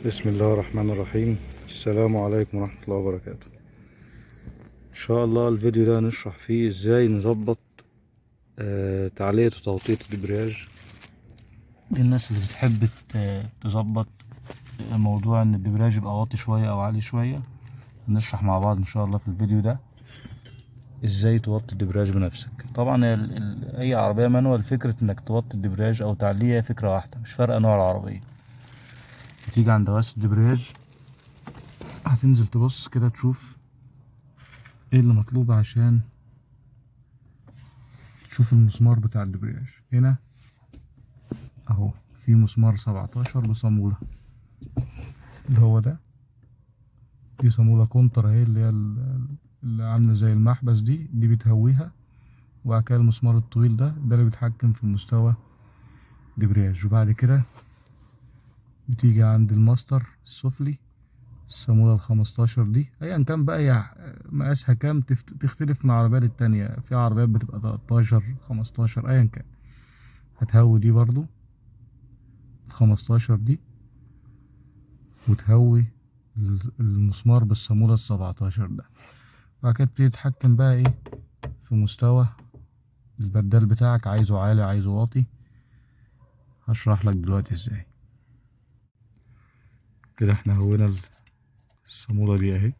بسم الله الرحمن الرحيم. السلام عليكم ورحمة الله وبركاته. ان شاء الله الفيديو ده نشرح فيه ازاي نظبط تعلية وتوطية الدبرياج. الناس اللي بتحب تظبط موضوع ان الدبرياج يبقى واطي شوية او عالي شوية، نشرح مع بعض ان شاء الله في الفيديو ده ازاي توطي الدبرياج بنفسك. طبعا اي عربية مانوال فكرة انك توطي الدبرياج او تعليه فكرة واحدة، مش فارقة نوع العربية. بتيجي عند دواسة الدبرياج هتنزل تبص كده تشوف ايه اللي مطلوب عشان تشوف المسمار بتاع الدبرياج. هنا اهو في مسمار 17 بصامولة، اللي هو ده. دي صامولة كونتر اهي، اللي هي اللي عاملة زي المحبس، دي بتهويها. وبعد كده المسمار الطويل ده اللي بيتحكم في مستوى دبرياج. وبعد كده بتيجي عند الماستر السفلي، الصامولة ال15 دي ايا كان بقى هي مقاسها كام، تختلف من عربية للتانية. في عربيات بتبقى 13 15 ايا كان. هتهوي دي برضو ال15 دي، وتهوي المسمار بالصامولة ال17 ده. بعد كده تبتدي تتحكم بقى ايه في مستوى البدال بتاعك، عايزه عالي عايزه واطي. هشرح لك دلوقتي ازاي. كده احنا هوينا الصامولة دي اهي.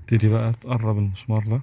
تبتدي بقى تقرب المسمار ده،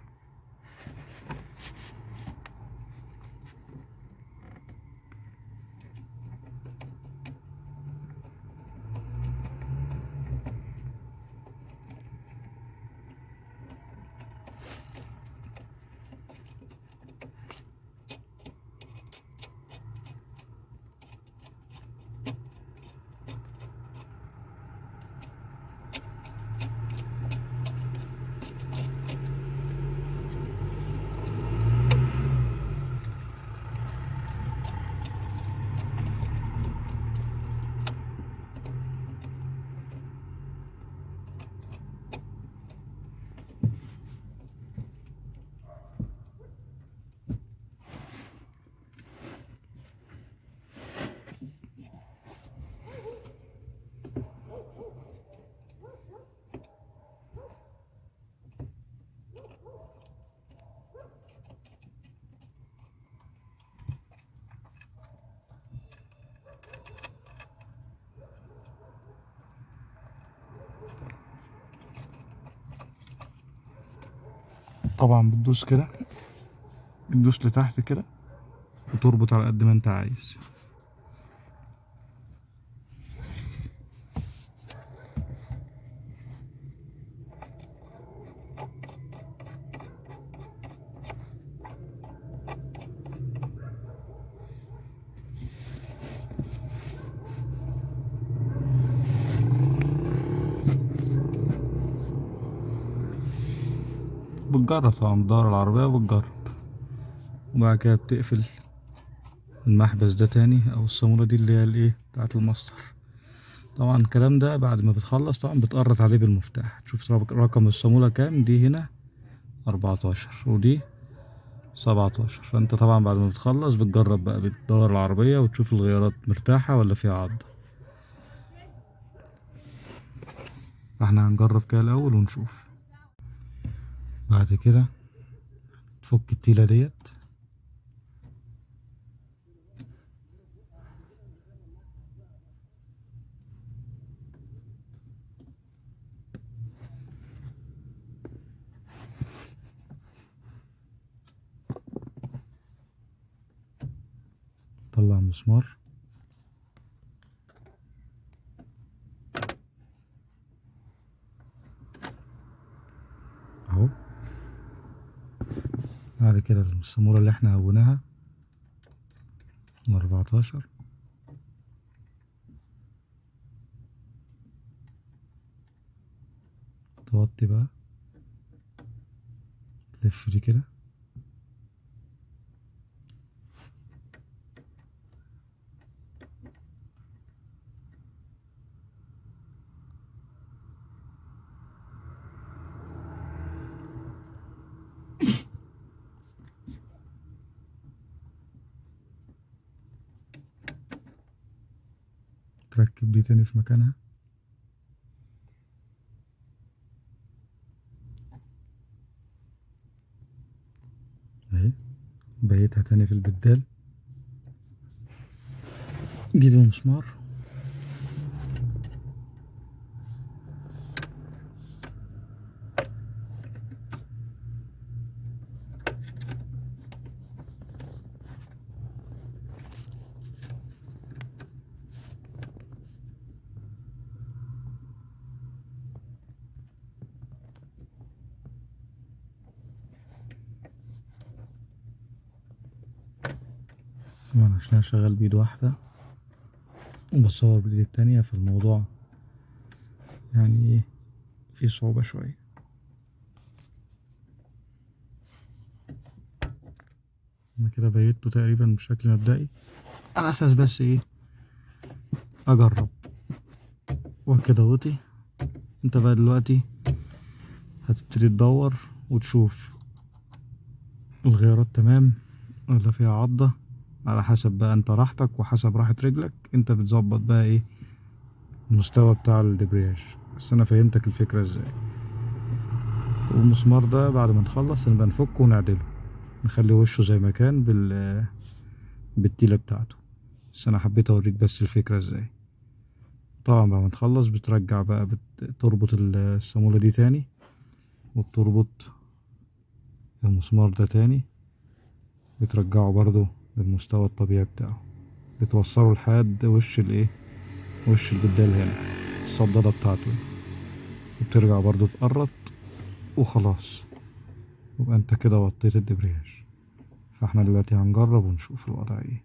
طبعا بتدوس كده، بتدوس لتحت كده وتربط على قد ما انت عايز. بتجرب طبعا، بتدور العربية وبتجرب. وبعد كده بتقفل المحبس ده تاني، او الصامولة دي اللي هي الايه بتاعت الماستر. طبعا الكلام ده بعد ما بتخلص طبعا بتقرط عليه بالمفتاح، تشوف رقم الصامولة كام. دي هنا 14 ودي 17. فانت طبعا بعد ما بتخلص بتجرب بقى، بتدور العربية وتشوف الغيارات مرتاحة ولا فيها عض. احنا هنجرب كده الاول ونشوف. بعد كده تفك التيلة ديت، طلع مسمار اهو. بعد كده الصامولة اللي احنا هوناها من 14، توطي بقى، تلف دي كده. وتركب دي تاني في مكانها. اهي بيتها تاني في البدال. جيب المسمار طبعا عشان أنا شغال بإيد واحدة وبصور بالإيد التانية، فالموضوع يعني ايه فيه صعوبة شوية. أنا كده بيته تقريبا بشكل مبدئي على أساس بس ايه أجرب وكده وطي. انت بقى دلوقتي هتبتدي تدور وتشوف الغيارات تمام ولا فيها عضة، على حسب بقى انت راحتك وحسب راحة رجلك انت بتظبط بقى ايه المستوى بتاع الدبرياج. بس انا فهمتك الفكرة ازاي. والمسمار ده بعد ما نخلص نبقى نفكه ونعدله، نخلي وشه زي ما كان بالتيلة بتاعته. بس انا حبيت اوريك بس الفكرة ازاي. طبعا بعد ما تخلص بترجع بقى تربط الصامولة دي تاني، وبتربط المسمار ده تاني، بترجعه برضو للمستوى الطبيعي بتاعه، بتوصله لحد وش الايه وش البدال هنا الصدادة بتاعته، وبترجع برضو تقرط وخلاص. يبقى انت كده وطيت الدبرياج. فاحنا دلوقتي هنجرب ونشوف الوضع ايه.